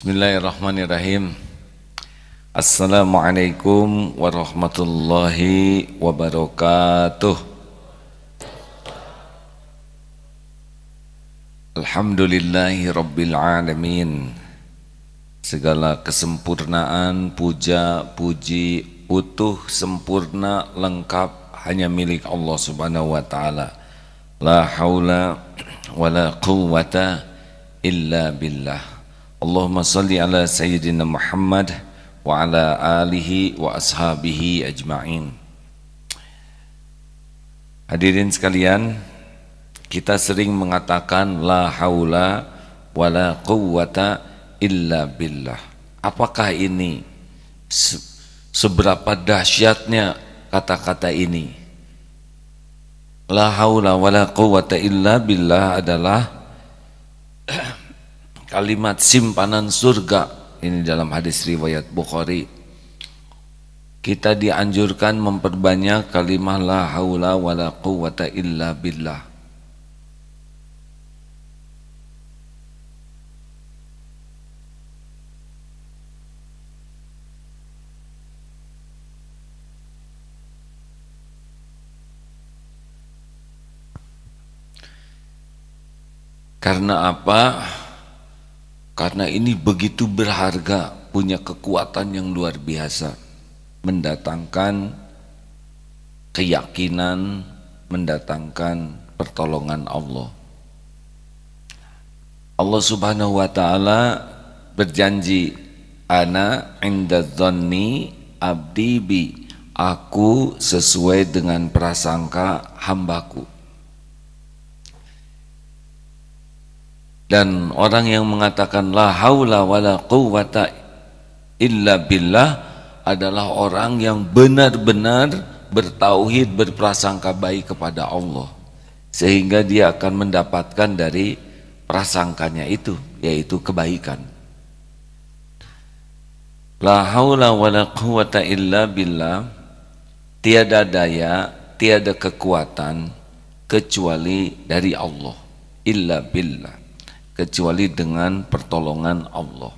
Bismillahirrahmanirrahim. Assalamualaikum warahmatullahi wabarakatuh. Alhamdulillahi rabbil alamin. Segala kesempurnaan, puja, puji, utuh, sempurna, lengkap hanya milik Allah subhanahu wa ta'ala. La haula wa la quwwata illa billah. Allahumma salli ala Sayyidina Muhammad wa ala alihi wa ashabihi ajma'in. Hadirin sekalian, kita sering mengatakan la haula wa la quwwata illa billah. Apakah ini? Seberapa dahsyatnya kata-kata ini? La haula wa la quwwata illa billah adalah kalimat simpanan surga. Ini dalam hadis riwayat Bukhari. Kita dianjurkan memperbanyak kalimat la haula wa la quwwata illa billah. Karena apa? Karena ini begitu berharga, punya kekuatan yang luar biasa, mendatangkan keyakinan, mendatangkan pertolongan Allah. Allah subhanahu wa ta'ala berjanji, ana inda dhanni abdi bi, aku sesuai dengan prasangka hambaku. Dan orang yang mengatakan la haula wa la quwwata illa billah adalah orang yang benar-benar bertauhid, berprasangka baik kepada Allah, sehingga dia akan mendapatkan dari prasangkanya itu, yaitu kebaikan. La haula wa la quwwata illa billah, tiada daya, tiada kekuatan kecuali dari Allah, illa billah, kecuali dengan pertolongan Allah.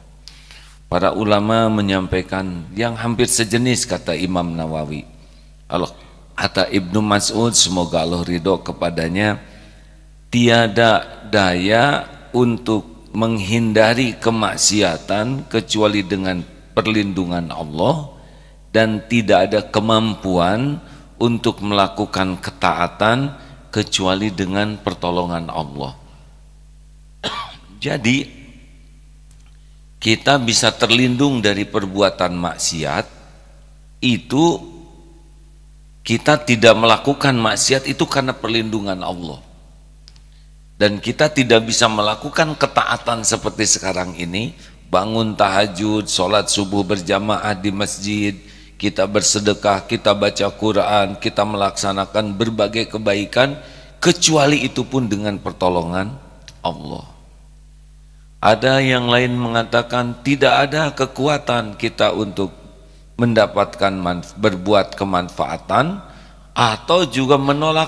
Para ulama menyampaikan yang hampir sejenis kata Imam Nawawi. Kata Ibnu Mas'ud, semoga Allah ridho kepadanya, tiada daya untuk menghindari kemaksiatan kecuali dengan perlindungan Allah, dan tidak ada kemampuan untuk melakukan ketaatan kecuali dengan pertolongan Allah. Jadi kita bisa terlindung dari perbuatan maksiat itu, kita tidak melakukan maksiat itu karena perlindungan Allah. Dan kita tidak bisa melakukan ketaatan seperti sekarang ini, bangun tahajud, sholat subuh berjamaah di masjid, kita bersedekah, kita baca Quran, kita melaksanakan berbagai kebaikan, kecuali itu pun dengan pertolongan Allah. Ada yang lain mengatakan tidak ada kekuatan kita untuk mendapatkan berbuat kemanfaatan atau juga menolak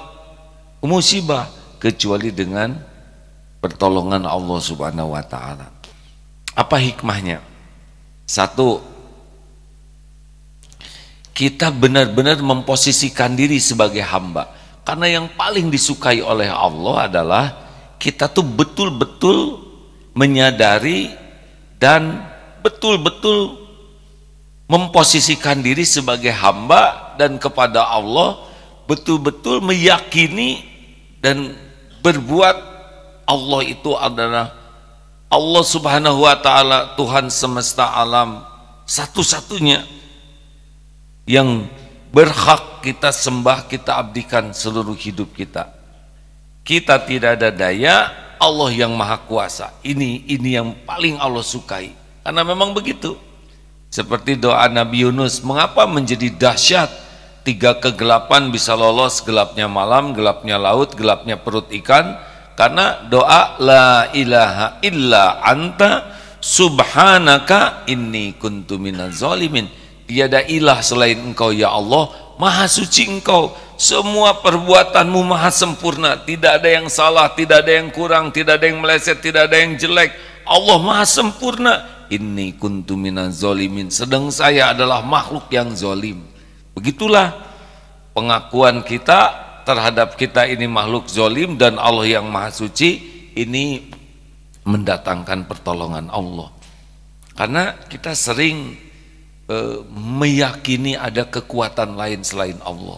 musibah kecuali dengan pertolongan Allah subhanahu wa ta'ala. Apa hikmahnya? Satu, kita benar-benar memposisikan diri sebagai hamba. Karena yang paling disukai oleh Allah adalah kita tuh betul-betul menyadari dan betul-betul memposisikan diri sebagai hamba, dan kepada Allah betul-betul meyakini dan berbuat Allah itu adalah Allah subhanahu wa ta'ala, Tuhan semesta alam satu-satunya yang berhak kita sembah, kita abdikan seluruh hidup kita. Kita tidak ada daya, Allah yang maha kuasa. Ini yang paling Allah sukai. Karena memang begitu. Seperti doa Nabi Yunus, mengapa menjadi dahsyat? 3 kegelapan bisa lolos, gelapnya malam, gelapnya laut, gelapnya perut ikan. Karena doa la ilaha illa anta subhanaka inni kuntu minaz zalimin. Tiada ilah selain engkau ya Allah, maha suci engkau, semua perbuatanmu maha sempurna, tidak ada yang salah, tidak ada yang kurang, tidak ada yang meleset, tidak ada yang jelek. Allah maha sempurna, inni kuntu minaz zalimin, sedang saya adalah makhluk yang zalim. Begitulah pengakuan kita terhadap kita ini makhluk zalim dan Allah yang maha suci, ini mendatangkan pertolongan Allah. Karena kita sering meyakini ada kekuatan lain selain Allah.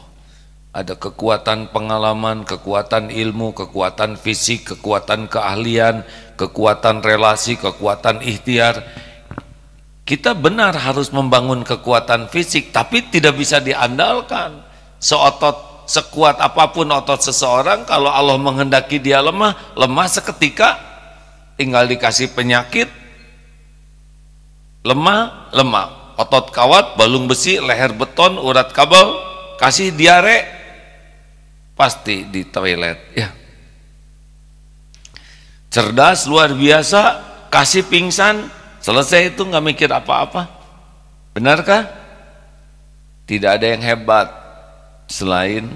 Ada kekuatan pengalaman, kekuatan ilmu, kekuatan fisik, kekuatan keahlian, kekuatan relasi, kekuatan ikhtiar. Kita benar harus membangun kekuatan fisik, tapi tidak bisa diandalkan. Sekuat apapun otot seseorang, kalau Allah menghendaki dia lemah, lemah seketika. Tinggal dikasih penyakit, lemah. Otot kawat, balung besi, leher beton, urat kabel, kasih diare, pasti di toilet ya. Cerdas luar biasa, kasih pingsan, selesai, itu nggak mikir apa-apa. Benarkah? Tidak ada yang hebat selain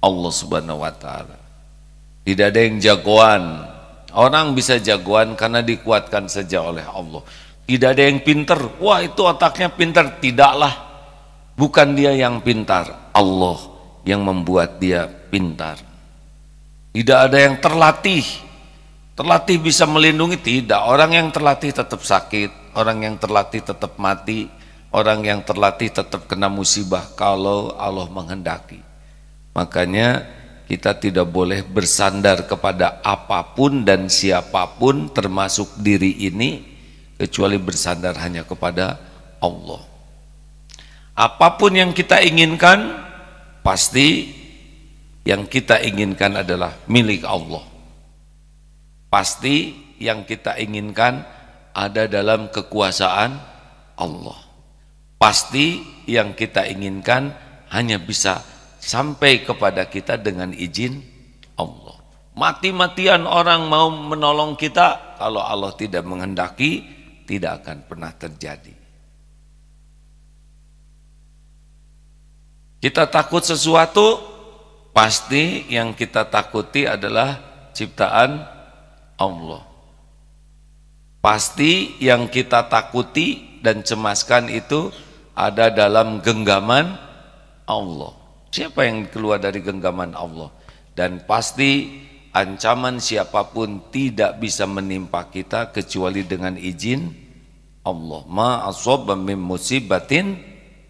Allah Subhanahu wa Ta'ala. Tidak ada yang jagoan. Orang bisa jagoan karena dikuatkan saja oleh Allah. Tidak ada yang pinter, wah itu otaknya pinter. Tidaklah, bukan dia yang pintar, Allah yang membuat dia pintar. Tidak ada yang terlatih bisa melindungi, tidak. Orang yang terlatih tetap sakit, orang yang terlatih tetap mati, orang yang terlatih tetap kena musibah kalau Allah menghendaki. Makanya kita tidak boleh bersandar kepada apapun dan siapapun termasuk diri ini, kecuali bersandar hanya kepada Allah. Apapun yang kita inginkan, pasti yang kita inginkan adalah milik Allah. Pasti yang kita inginkan ada dalam kekuasaan Allah. Pasti yang kita inginkan hanya bisa sampai kepada kita dengan izin Allah. Mati-matian orang mau menolong kita, kalau Allah tidak menghendaki, tidak akan pernah terjadi. Kita takut sesuatu, pasti yang kita takuti adalah ciptaan Allah. Pasti yang kita takuti dan cemaskan itu ada dalam genggaman Allah. Siapa yang keluar dari genggaman Allah? Dan pasti ancaman siapapun tidak bisa menimpa kita kecuali dengan izin Allah. Ma asaba min musibatin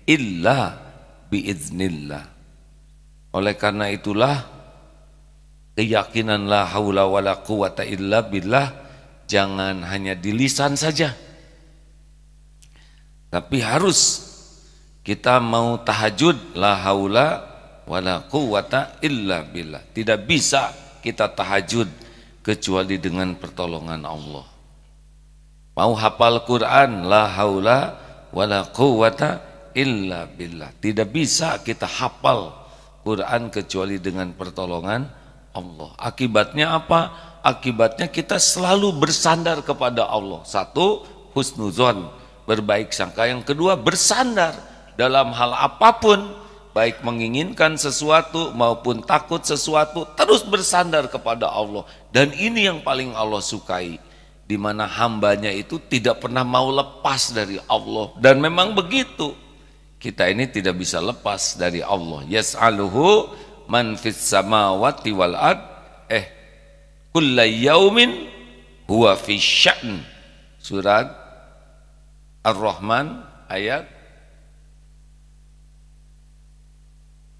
illa biiznillah. Oleh karena itulah keyakinan la haula wala quwata illa billah jangan hanya di lisan saja, tapi harus kita mau tahajud la haula wala quwata illa billah. Tidak bisa kita tahajud kecuali dengan pertolongan Allah. Mau hafal Quran la haula wala quwata illa billah. Tidak bisa kita hafal Quran kecuali dengan pertolongan Allah. Akibatnya apa? Akibatnya kita selalu bersandar kepada Allah. Satu, husnuzon, berbaik sangka. Yang kedua, bersandar dalam hal apapun, baik menginginkan sesuatu maupun takut sesuatu, terus bersandar kepada Allah. Dan ini yang paling Allah sukai, di mana hambanya itu tidak pernah mau lepas dari Allah. Dan memang begitu, kita ini tidak bisa lepas dari Allah. Yas'aluhu man fis samawati wal ard kulla yaumin huwa fi sya'n. Surat Ar-Rahman ayat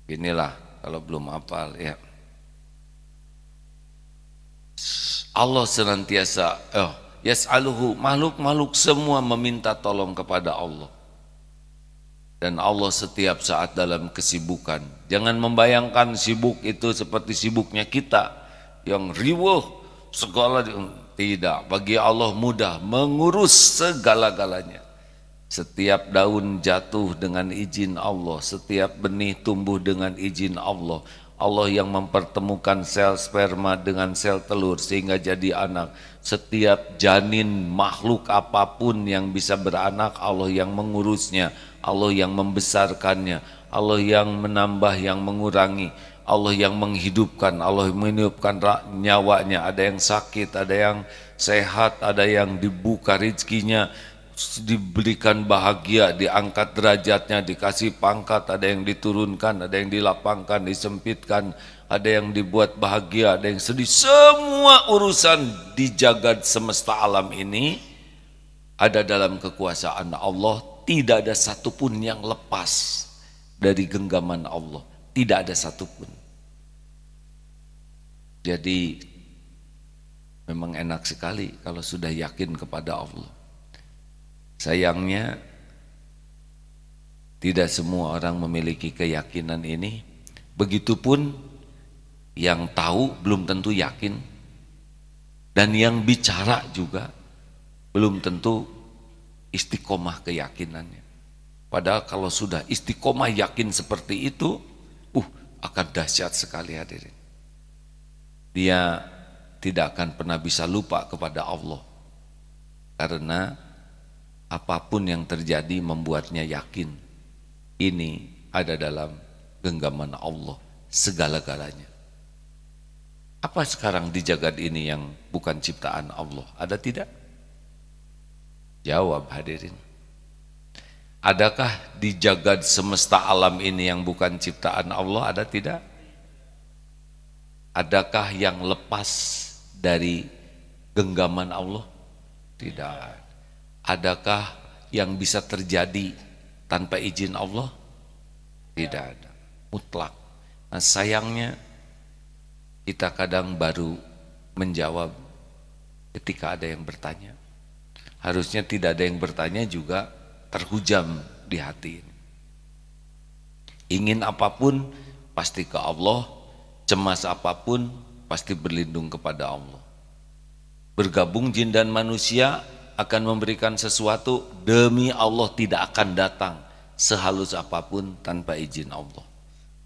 inilah, kalau belum hafal ya. Allah senantiasa yas'aluhu, makhluk-makhluk semua meminta tolong kepada Allah. Dan Allah setiap saat dalam kesibukan. Jangan membayangkan sibuk itu seperti sibuknya kita yang riweuh segala. Tidak, bagi Allah mudah mengurus segala-galanya. Setiap daun jatuh dengan izin Allah, setiap benih tumbuh dengan izin Allah. Allah yang mempertemukan sel sperma dengan sel telur sehingga jadi anak. Setiap janin makhluk apapun yang bisa beranak, Allah yang mengurusnya, Allah yang membesarkannya, Allah yang menambah, yang mengurangi, Allah yang menghidupkan, Allah yang menghidupkan nyawanya. Ada yang sakit, ada yang sehat, ada yang dibuka rezekinya, diberikan bahagia, diangkat derajatnya, dikasih pangkat, ada yang diturunkan, ada yang dilapangkan, disempitkan, ada yang dibuat bahagia, ada yang sedih. Semua urusan di jagat semesta alam ini ada dalam kekuasaan Allah. Tidak ada satupun yang lepas dari genggaman Allah, tidak ada satupun. Jadi memang enak sekali kalau sudah yakin kepada Allah. Sayangnya tidak semua orang memiliki keyakinan ini. Begitupun yang tahu belum tentu yakin, dan yang bicara juga belum tentu istiqomah keyakinannya. Padahal kalau sudah istiqomah yakin seperti itu, akan dahsyat sekali hadirin. Dia tidak akan pernah bisa lupa kepada Allah, karena apapun yang terjadi membuatnya yakin ini ada dalam genggaman Allah segala-galanya. Apa sekarang di jagat ini yang bukan ciptaan Allah? Ada tidak? Jawab hadirin. Adakah di jagat semesta alam ini yang bukan ciptaan Allah? Ada tidak? Adakah yang lepas dari genggaman Allah? Tidak. Adakah yang bisa terjadi tanpa izin Allah? Tidak ada, mutlak. Nah, sayangnya kita kadang baru menjawab ketika ada yang bertanya. Harusnya tidak ada yang bertanya juga terhujam di hati ini. Ingin apapun pasti ke Allah, cemas apapun pasti berlindung kepada Allah. Bergabung jin dan manusia akan memberikan sesuatu, demi Allah tidak akan datang sehalus apapun tanpa izin Allah.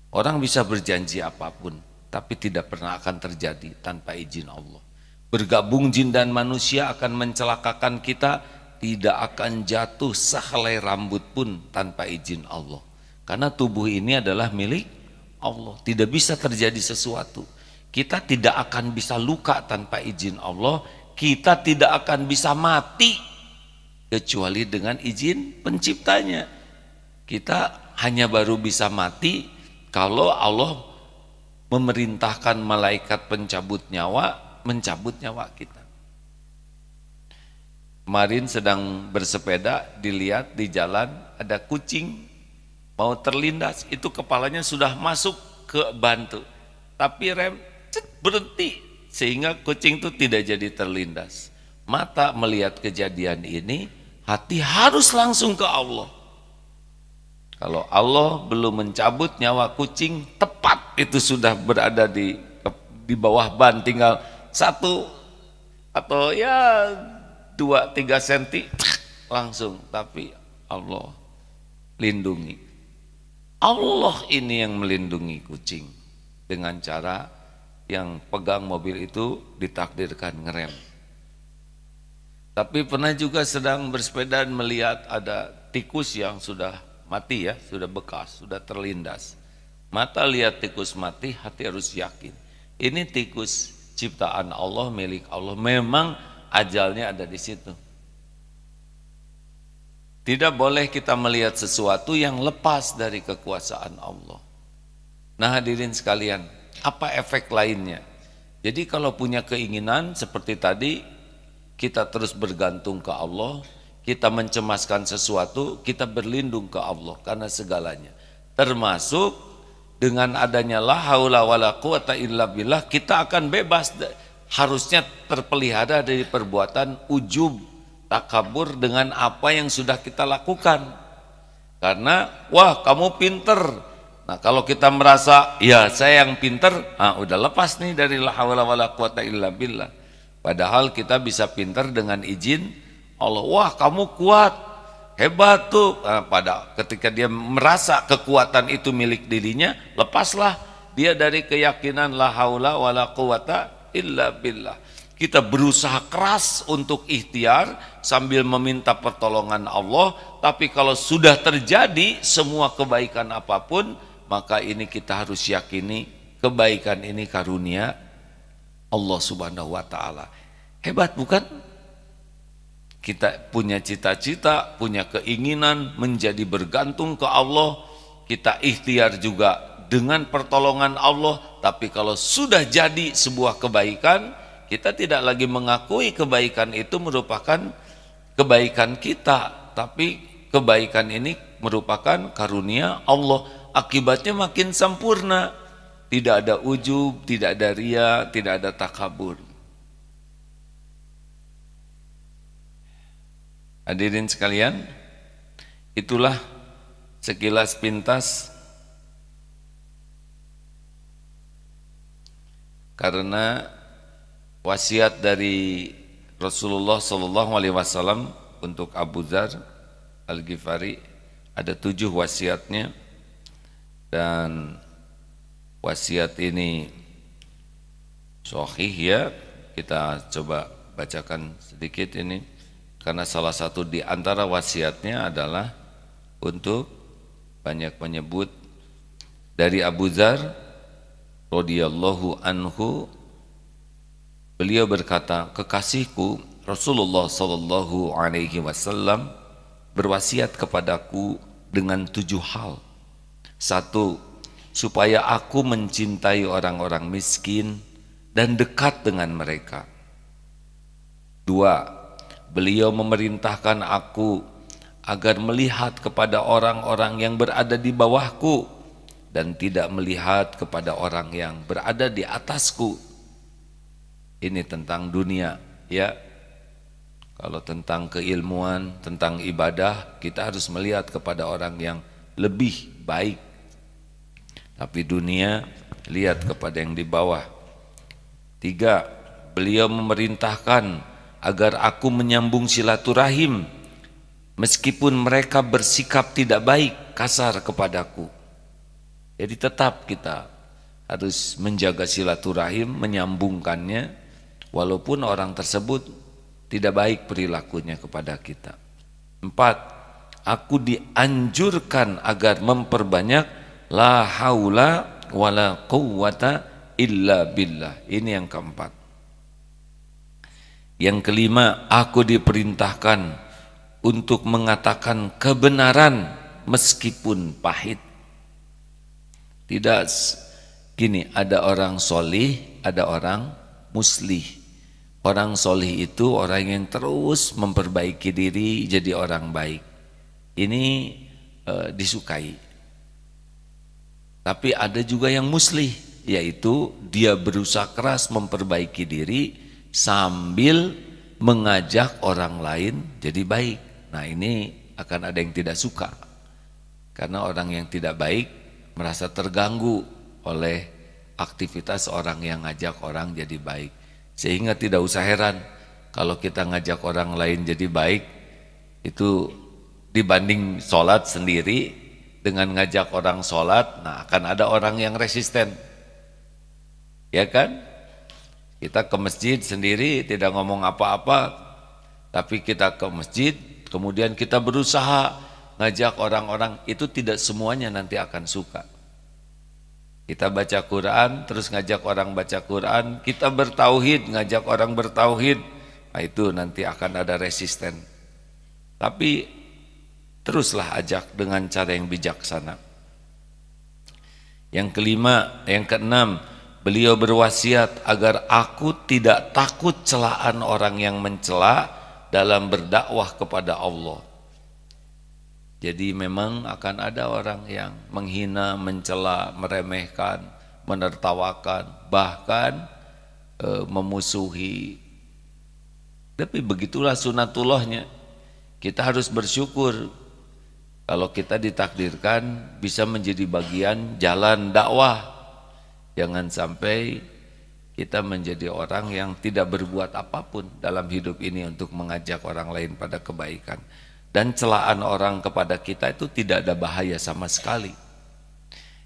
Orang bisa berjanji apapun, tapi tidak pernah akan terjadi tanpa izin Allah. Bergabung jin dan manusia akan mencelakakan kita, tidak akan jatuh sehelai rambut pun tanpa izin Allah. Karena tubuh ini adalah milik Allah, tidak bisa terjadi sesuatu. Kita tidak akan bisa luka tanpa izin Allah. Kita tidak akan bisa mati kecuali dengan izin penciptanya. Kita hanya baru bisa mati kalau Allah memerintahkan malaikat pencabut nyawa mencabut nyawa kita. Kemarin sedang bersepeda, dilihat di jalan ada kucing mau terlindas, itu kepalanya sudah masuk ke bantu, tapi rem berhenti sehingga kucing itu tidak jadi terlindas. Mata melihat kejadian ini, hati harus langsung ke Allah. Kalau Allah belum mencabut nyawa kucing, tepat itu sudah berada di bawah ban, tinggal 1 atau ya 2-3 senti langsung. Tapi Allah lindungi. Allah ini yang melindungi kucing dengan cara yang pegang mobil itu ditakdirkan ngerem. Tapi pernah juga sedang bersepeda melihat ada tikus yang sudah mati ya, sudah bekas, sudah terlindas. Mata lihat tikus mati, hati harus yakin. Ini tikus ciptaan Allah, milik Allah. Memang ajalnya ada di situ. Tidak boleh kita melihat sesuatu yang lepas dari kekuasaan Allah. Nah hadirin sekalian, apa efek lainnya? Jadi kalau punya keinginan seperti tadi, kita terus bergantung ke Allah, kita mencemaskan sesuatu, kita berlindung ke Allah karena segalanya. Termasuk dengan adanya la haula wala quwata illa billah, kita akan bebas, harusnya terpelihara dari perbuatan ujub, takabur dengan apa yang sudah kita lakukan. Karena wah kamu pinter. Nah kalau kita merasa ya saya yang pinter, udah lepas nih dari la haula wala quwata illa billah. Padahal kita bisa pinter dengan izin Allah. Wah kamu kuat, hebat tuh. Pada ketika dia merasa kekuatan itu milik dirinya, lepaslah dia dari keyakinan la haula wala quwata illa billah. Kita berusaha keras untuk ikhtiar sambil meminta pertolongan Allah, tapi kalau sudah terjadi semua kebaikan apapun, maka ini kita harus yakini kebaikan ini karunia Allah Subhanahu wa taala. Hebat bukan? Kita punya cita-cita, punya keinginan menjadi bergantung ke Allah, kita ikhtiar juga dengan pertolongan Allah, tapi kalau sudah jadi sebuah kebaikan, kita tidak lagi mengakui kebaikan itu merupakan kebaikan kita, tapi kebaikan ini merupakan karunia Allah. Akibatnya makin sempurna, tidak ada ujub, tidak ada ria, tidak ada takabur. Hadirin sekalian, itulah sekilas pintas karena wasiat dari Rasulullah SAW untuk Abu Dzar Al-Ghifari, ada 7 wasiatnya, dan wasiat ini sahih ya. Kita coba bacakan sedikit ini. Karena salah satu di antara wasiatnya adalah untuk banyak menyebut dari Abu Dzar radhiyallahu anhu, beliau berkata, kekasihku Rasulullah sallallahu alaihi wasallam berwasiat kepadaku dengan 7 hal. 1, supaya aku mencintai orang-orang miskin dan dekat dengan mereka. 2, beliau memerintahkan aku agar melihat kepada orang-orang yang berada di bawahku dan tidak melihat kepada orang yang berada di atasku. Ini tentang dunia ya. Kalau tentang keilmuan, tentang ibadah, kita harus melihat kepada orang yang lebih baik. Tapi dunia, lihat kepada yang di bawah. 3, beliau memerintahkan agar aku menyambung silaturahim meskipun mereka bersikap tidak baik, kasar kepadaku. Jadi tetap kita harus menjaga silaturahim, menyambungkannya walaupun orang tersebut tidak baik perilakunya kepada kita. 4, aku dianjurkan agar memperbanyak la haula wala quwwata illa billah. Ini yang keempat. Yang kelima, aku diperintahkan untuk mengatakan kebenaran meskipun pahit. Tidak gini, ada orang solih, ada orang muslih. Orang solih itu orang yang terus memperbaiki diri jadi orang baik. Ini disukai. Tapi ada juga yang muslih, yaitu dia berusaha keras memperbaiki diri sambil mengajak orang lain jadi baik. Nah, ini akan ada yang tidak suka. Karena orang yang tidak baik merasa terganggu oleh aktivitas orang yang ngajak orang jadi baik. Sehingga tidak usah heran kalau kita ngajak orang lain jadi baik, itu dibanding sholat sendiri dengan ngajak orang sholat, nah akan ada orang yang resisten. Ya kan? Kita ke masjid sendiri tidak ngomong apa-apa, tapi kita ke masjid kemudian kita berusaha ngajak orang-orang, itu tidak semuanya nanti akan suka. Kita baca Quran terus ngajak orang baca Quran, kita bertauhid ngajak orang bertauhid, nah itu nanti akan ada resisten. Tapi teruslah ajak dengan cara yang bijaksana. Yang kelima, yang keenam, beliau berwasiat agar aku tidak takut celaan orang yang mencela dalam berdakwah kepada Allah. Jadi memang akan ada orang yang menghina, mencela, meremehkan, menertawakan, bahkan memusuhi. Tapi begitulah sunatullahnya. Kita harus bersyukur kalau kita ditakdirkan bisa menjadi bagian jalan dakwah. Jangan sampai kita menjadi orang yang tidak berbuat apapun dalam hidup ini untuk mengajak orang lain pada kebaikan. Dan celaan orang kepada kita itu tidak ada bahaya sama sekali.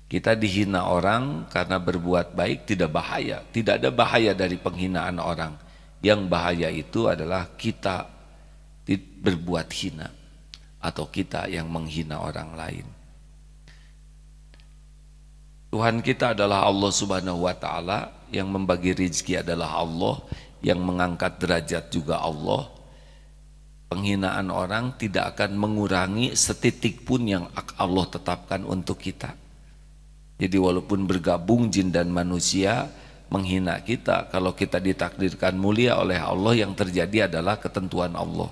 Kita dihina orang karena berbuat baik tidak bahaya. Tidak ada bahaya dari penghinaan orang. Yang bahaya itu adalah kita berbuat hina atau kita yang menghina orang lain. Tuhan kita adalah Allah Subhanahu wa taala, yang membagi rezeki adalah Allah, yang mengangkat derajat juga Allah. Penghinaan orang tidak akan mengurangi setitik pun yang Allah tetapkan untuk kita. Jadi walaupun bergabung jin dan manusia menghina kita, kalau kita ditakdirkan mulia oleh Allah, yang terjadi adalah ketentuan Allah.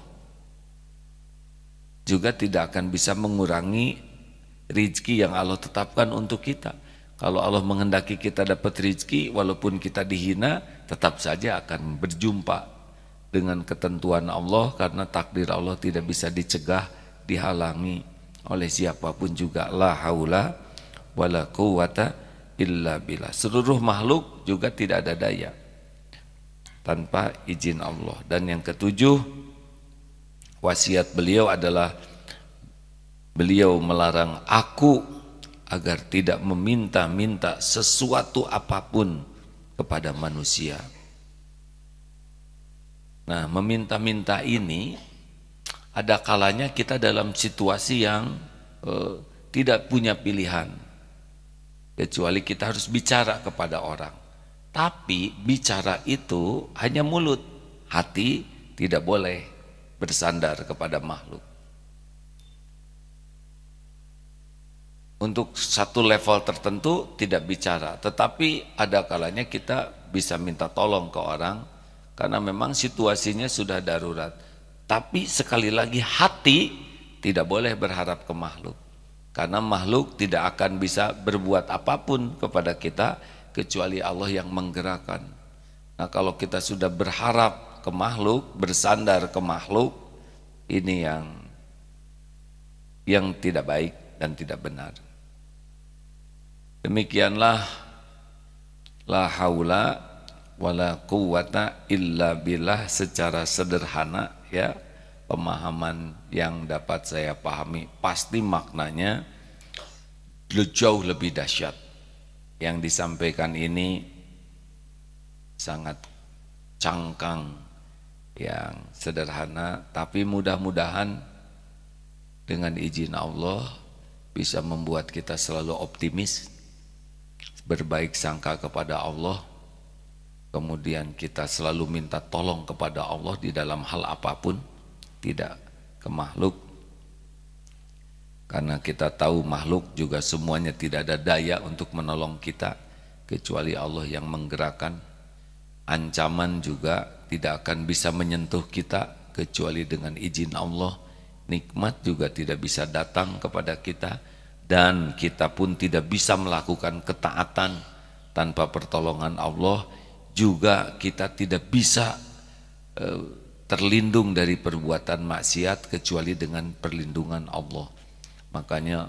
Juga tidak akan bisa mengurangi rizki yang Allah tetapkan untuk kita. Kalau Allah menghendaki kita dapat rizki, walaupun kita dihina, tetap saja akan berjumpa dengan ketentuan Allah, karena takdir Allah tidak bisa dicegah, dihalangi oleh siapapun juga. La haula wala quwata illa billah. Seluruh makhluk juga tidak ada daya tanpa izin Allah. Dan yang ketujuh, wasiat beliau adalah beliau melarang aku agar tidak meminta-minta sesuatu apapun kepada manusia. Nah, meminta-minta ini ada kalanya kita dalam situasi yang tidak punya pilihan, kecuali kita harus bicara kepada orang. Tapi bicara itu hanya mulut, hati tidak boleh bersandar kepada makhluk. Untuk satu level tertentu tidak bicara, tetapi ada kalanya kita bisa minta tolong ke orang karena memang situasinya sudah darurat. Tapi sekali lagi, hati tidak boleh berharap ke makhluk, karena makhluk tidak akan bisa berbuat apapun kepada kita kecuali Allah yang menggerakkan. Nah, kalau kita sudah berharap ke makhluk, bersandar ke makhluk, ini yang tidak baik dan tidak benar. Demikianlah la haula wala quwata illa billah secara sederhana, ya, pemahaman yang dapat saya pahami. Pasti maknanya jauh lebih dahsyat. Yang disampaikan ini sangat cangkang, yang sederhana, tapi mudah-mudahan dengan izin Allah bisa membuat kita selalu optimis, berbaik sangka kepada Allah, kemudian kita selalu minta tolong kepada Allah di dalam hal apapun, tidak ke makhluk, karena kita tahu makhluk juga semuanya tidak ada daya untuk menolong kita kecuali Allah yang menggerakkan. Ancaman juga tidak akan bisa menyentuh kita kecuali dengan izin Allah. Nikmat juga tidak bisa datang kepada kita, dan kita pun tidak bisa melakukan ketaatan tanpa pertolongan Allah. Juga kita tidak bisa terlindung dari perbuatan maksiat kecuali dengan perlindungan Allah. Makanya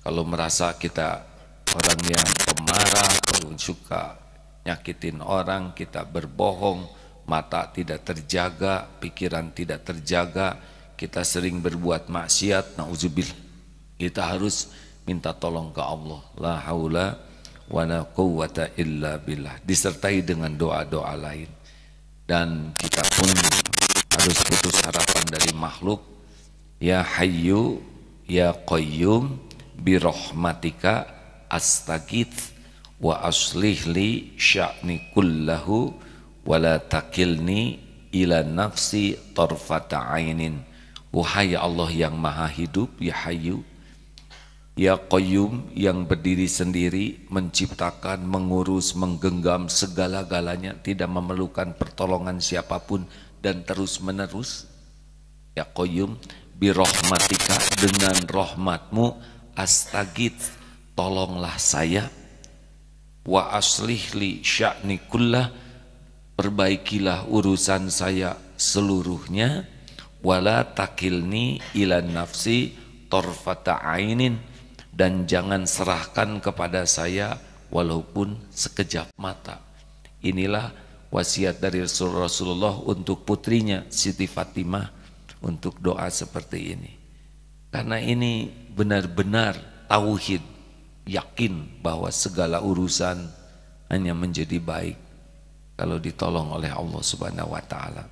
kalau merasa kita orang yang pemarah, kalau suka nyakitin orang, kita berbohong, mata tidak terjaga, pikiran tidak terjaga, kita sering berbuat maksiat, na'udzubillah, kita harus minta tolong ke Allah. La haula wa la quwwata illa billah, disertai dengan doa-doa lain. Dan kita pun harus putus harapan dari makhluk. Ya Hayyu ya Qayyum bi rahmatika astaghits wa aslih li sya'ni kullahu wa la takilni ila nafsi tarfata ainin. Wahai Allah yang maha hidup, ya Hayyu ya Qayyum, yang berdiri sendiri, menciptakan, mengurus, menggenggam segala-galanya, tidak memerlukan pertolongan siapapun dan terus menerus. Ya Qayyum birahmatika, dengan rahmatmu, astagits, tolonglah saya, wa aslih li sya'ni kullah, perbaikilah urusan saya seluruhnya, wala takilni ila nafsi tarfata ainin, dan jangan serahkan kepada saya walaupun sekejap mata. Inilah wasiat dari Rasulullah untuk putrinya Siti Fatimah, untuk doa seperti ini. Karena ini benar-benar tauhid, yakin bahwa segala urusan hanya menjadi baik kalau ditolong oleh Allah Subhanahu wa taala.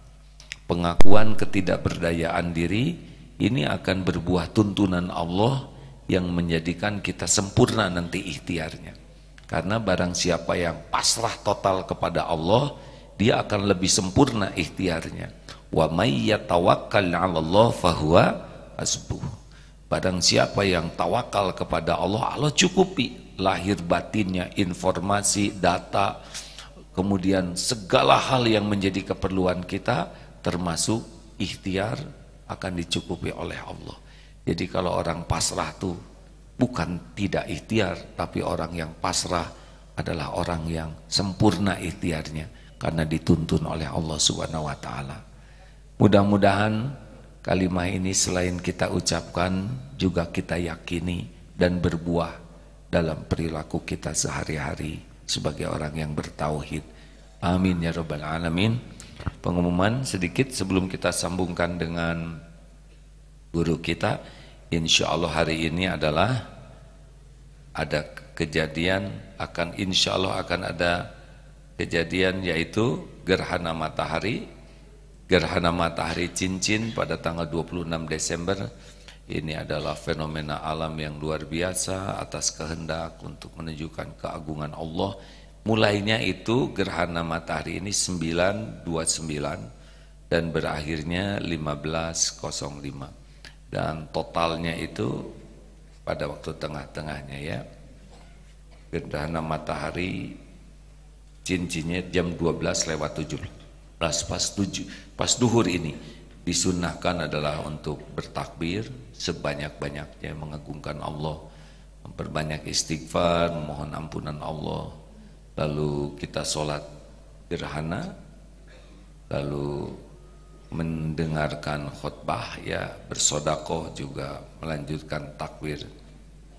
Pengakuan ketidakberdayaan diri ini akan berbuah tuntunan Allah yang menjadikan kita sempurna nanti ikhtiarnya. Karena barang siapa yang pasrah total kepada Allah, dia akan lebih sempurna ikhtiarnya. Wa may yatawakkal 'ala Allah fahuwa hasbuh. Barang siapa yang tawakal kepada Allah, Allah cukupi lahir batinnya, informasi, data, kemudian segala hal yang menjadi keperluan kita, termasuk ikhtiar, akan dicukupi oleh Allah. Jadi kalau orang pasrah tuh bukan tidak ikhtiar, tapi orang yang pasrah adalah orang yang sempurna ikhtiarnya karena dituntun oleh Allah Subhanahu wa taala. Mudah-mudahan kalimat ini selain kita ucapkan juga kita yakini dan berbuah dalam perilaku kita sehari-hari sebagai orang yang bertauhid. Amin ya rabbal alamin. Pengumuman sedikit sebelum kita sambungkan dengan guru kita. Insya Allah hari ini adalah ada kejadian, insya Allah akan ada kejadian, yaitu gerhana matahari cincin pada tanggal 26 Desember. Ini adalah fenomena alam yang luar biasa atas kehendak untuk menunjukkan keagungan Allah. Mulainya itu gerhana matahari ini 9.29 dan berakhirnya 15.05. Dan totalnya itu pada waktu tengah-tengahnya ya, gerhana matahari cincinnya jam 12:17 pas duhur ini. Disunnahkan adalah untuk bertakbir sebanyak-banyaknya, mengagungkan Allah, memperbanyak istighfar, mohon ampunan Allah, lalu kita sholat gerhana, lalu mendengarkan khutbah ya, bersodakoh, juga melanjutkan takbir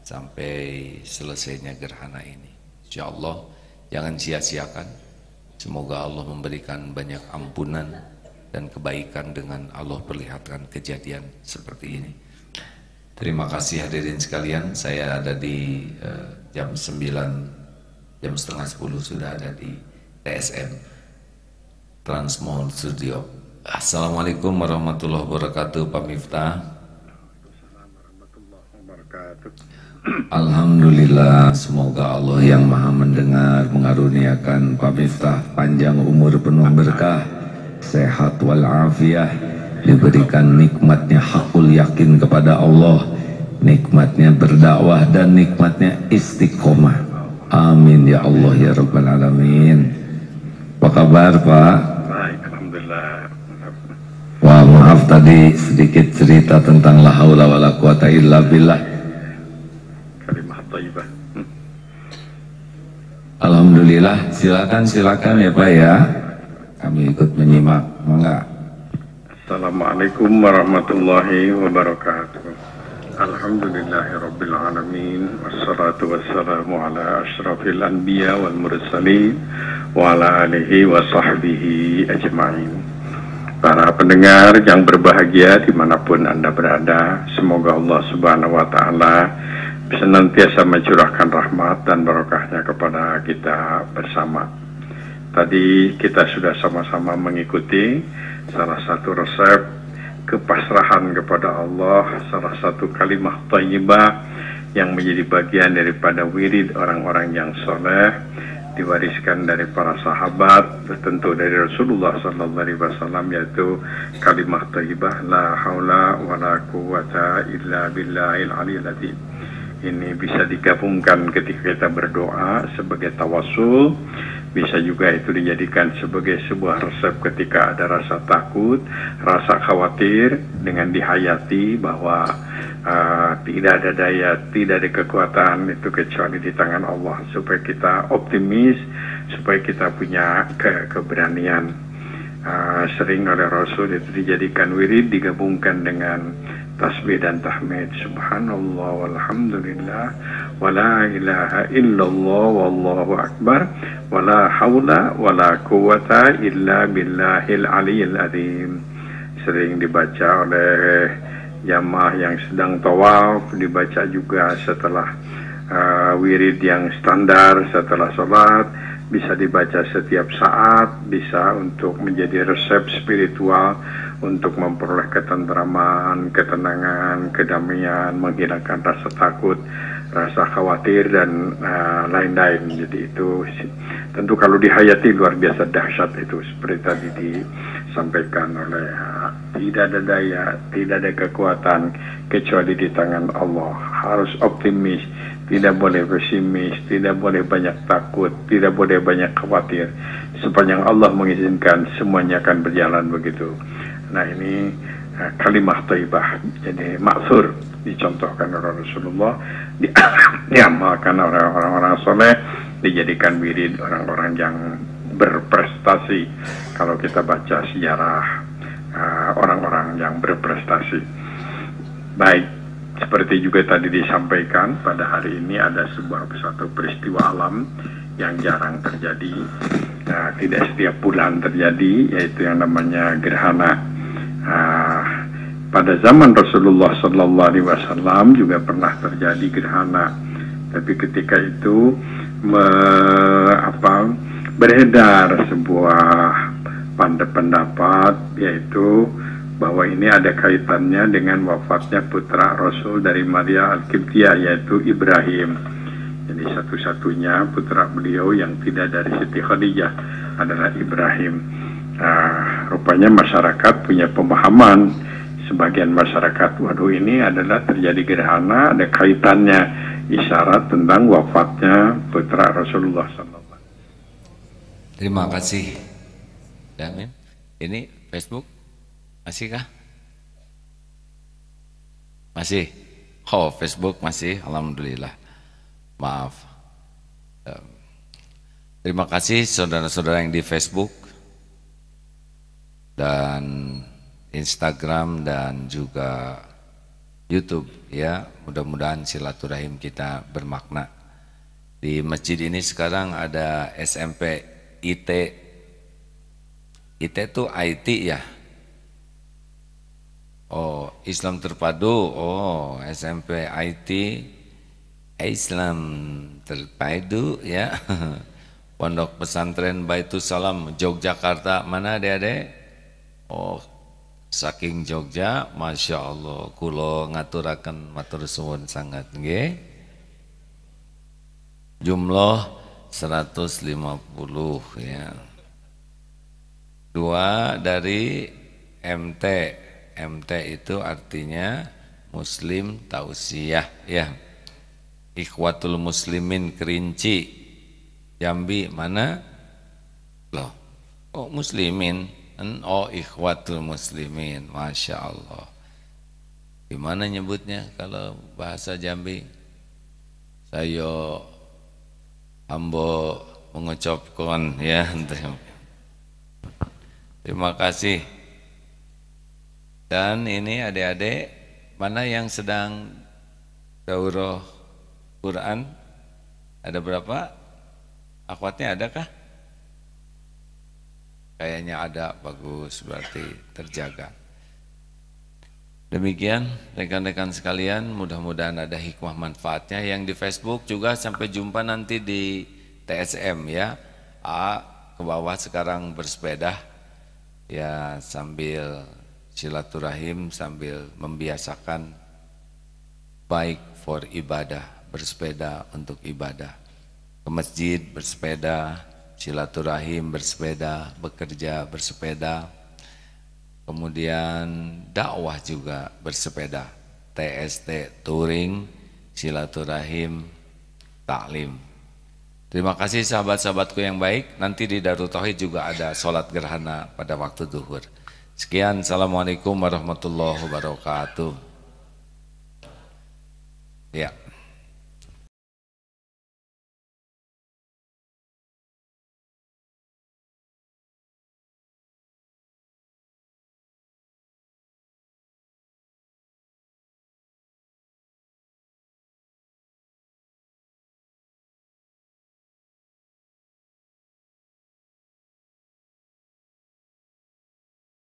sampai selesainya gerhana ini. Insya Allah jangan sia-siakan. Semoga Allah memberikan banyak ampunan dan kebaikan dengan Allah perlihatkan kejadian seperti ini. Terima kasih hadirin sekalian. Saya ada di jam 9, jam setengah 10 sudah ada di TSM Transmall Studio. Assalamualaikum warahmatullahi wabarakatuh, Pak Miftah. Alhamdulillah, semoga Allah yang maha mendengar mengaruniakan Pak Miftah panjang umur penuh berkah, sehat walafiat, diberikan nikmatnya hakul yakin kepada Allah, nikmatnya berdakwah dan nikmatnya istiqomah. Amin ya Allah ya rabbal alamin. Apa kabar Pak? Baik, alhamdulillah. Wah, maaf tadi sedikit cerita tentang la haula wala quwata illa billah. Kalimah thayyibah. Alhamdulillah, silakan ya Pak ya. Kami ikut menyimak. Mangga. Assalamualaikum warahmatullahi wabarakatuh. Alhamdulillahirabbil alamin, wassalatu wassalamu ala asyrafil anbiya wal mursalin wa ala alihi wa sahbihi ajma'in. Para pendengar yang berbahagia dimanapun Anda berada, semoga Allah Subhanahu wa Ta'ala senantiasa mencurahkan rahmat dan barokahnya kepada kita bersama. Tadi kita sudah sama-sama mengikuti salah satu resep kepasrahan kepada Allah, salah satu kalimah thayyibah yang menjadi bagian daripada wirid orang-orang yang soleh, diwariskan dari para sahabat, tentu dari Rasulullah sallallahu alaihi wasallam, yaitu kalimah thayyibah la haula wala quwata illa billahil aliyil azim. Ini bisa digabungkan ketika kita berdoa sebagai tawassul, bisa juga itu dijadikan sebagai sebuah resep ketika ada rasa takut, rasa khawatir, dengan dihayati bahwa tidak ada daya, tidak ada kekuatan itu kecuali di tangan Allah, supaya kita optimis, supaya kita punya keberanian. Sering oleh Rasul itu dijadikan wirid, digabungkan dengan tasbih dan tahmid, subhanallah walhamdulillah wala ilaha illallah wallahu akbar wala haula wala quwata illa billahil aliyil azim. Sering dibaca oleh jamaah yang sedang tawaf, dibaca juga setelah wirid yang standar setelah sholat, bisa dibaca setiap saat, bisa untuk menjadi resep spiritual untuk memperoleh ketentraman, ketenangan, kedamaian, menghilangkan rasa takut, rasa khawatir dan lain-lain. Jadi itu tentu kalau dihayati luar biasa dahsyat itu, seperti tadi disampaikan oleh tidak ada daya, tidak ada kekuatan kecuali di tangan Allah. Harus optimis, tidak boleh pesimis, tidak boleh banyak takut, tidak boleh banyak khawatir. Sepanjang Allah mengizinkan, semuanya akan berjalan begitu. Nah ini kalimah thayyibah, jadi maksur dicontohkan oleh Rasulullah, diamalkan oleh orang-orang soleh, dijadikan wirid orang-orang yang berprestasi. Kalau kita baca sejarah orang-orang yang berprestasi. Baik, seperti juga tadi disampaikan, pada hari ini ada satu peristiwa alam yang jarang terjadi, tidak setiap bulan terjadi, yaitu yang namanya gerhana. Pada zaman Rasulullah Sallallahu Alaihi Wasallam juga pernah terjadi gerhana, tapi ketika itu beredar sebuah pendapat, yaitu bahwa ini ada kaitannya dengan wafatnya putra Rasul dari Maria Al-Qibtiyah, yaitu Ibrahim. Jadi satu-satunya putra beliau yang tidak dari Siti Khadijah adalah Ibrahim. Rupanya masyarakat punya pemahaman, sebagian masyarakat, waduh ini adalah terjadi gerhana, ada kaitannya, isyarat tentang wafatnya putra Rasulullah SAW. Terima kasih. Damin, ini Facebook masih kah? Masih? Oh, Facebook masih, alhamdulillah. Maaf. Terima kasih saudara-saudara yang di Facebook dan Instagram dan juga YouTube ya. Mudah-mudahan silaturahim kita bermakna. Di masjid ini sekarang ada SMP IT. IT itu IT ya. Oh, Islam Terpadu. Oh, SMP IT Islam Terpadu ya. Pondok Pesantren Baitus Salam Yogyakarta. Mana adik-adik? Oh, saking Jogja, Masya Allah, kulo ngaturaken matur suwun sangat nggih. Jumlah 150 ya. 2 dari MT. MT itu artinya Muslim Tausiah ya. Ikhwatul Muslimin Kerinci Jambi mana? Loh, oh Muslimin. Oh Ikhwatul Muslimin, Masya Allah. Gimana nyebutnya kalau bahasa Jambi? Saya ambo mengucapkan ya. Terima kasih. Dan ini adik-adik, mana yang sedang daurah Quran? Ada berapa? Akhwatnya adakah? Kayaknya ada, bagus, berarti terjaga. Demikian rekan-rekan sekalian, mudah-mudahan ada hikmah manfaatnya. Yang di Facebook juga sampai jumpa nanti di TSM ya. Ke bawah sekarang bersepeda ya, sambil silaturahim, sambil membiasakan baik for ibadah, bersepeda untuk ibadah. Ke masjid bersepeda, silaturahim bersepeda, bekerja bersepeda, kemudian dakwah juga bersepeda, TST, touring, silaturahim, taklim. Terima kasih sahabat-sahabatku yang baik. Nanti di Darut Tauhid juga ada sholat gerhana pada waktu zuhur. Sekian, assalamualaikum warahmatullahi wabarakatuh. Ya.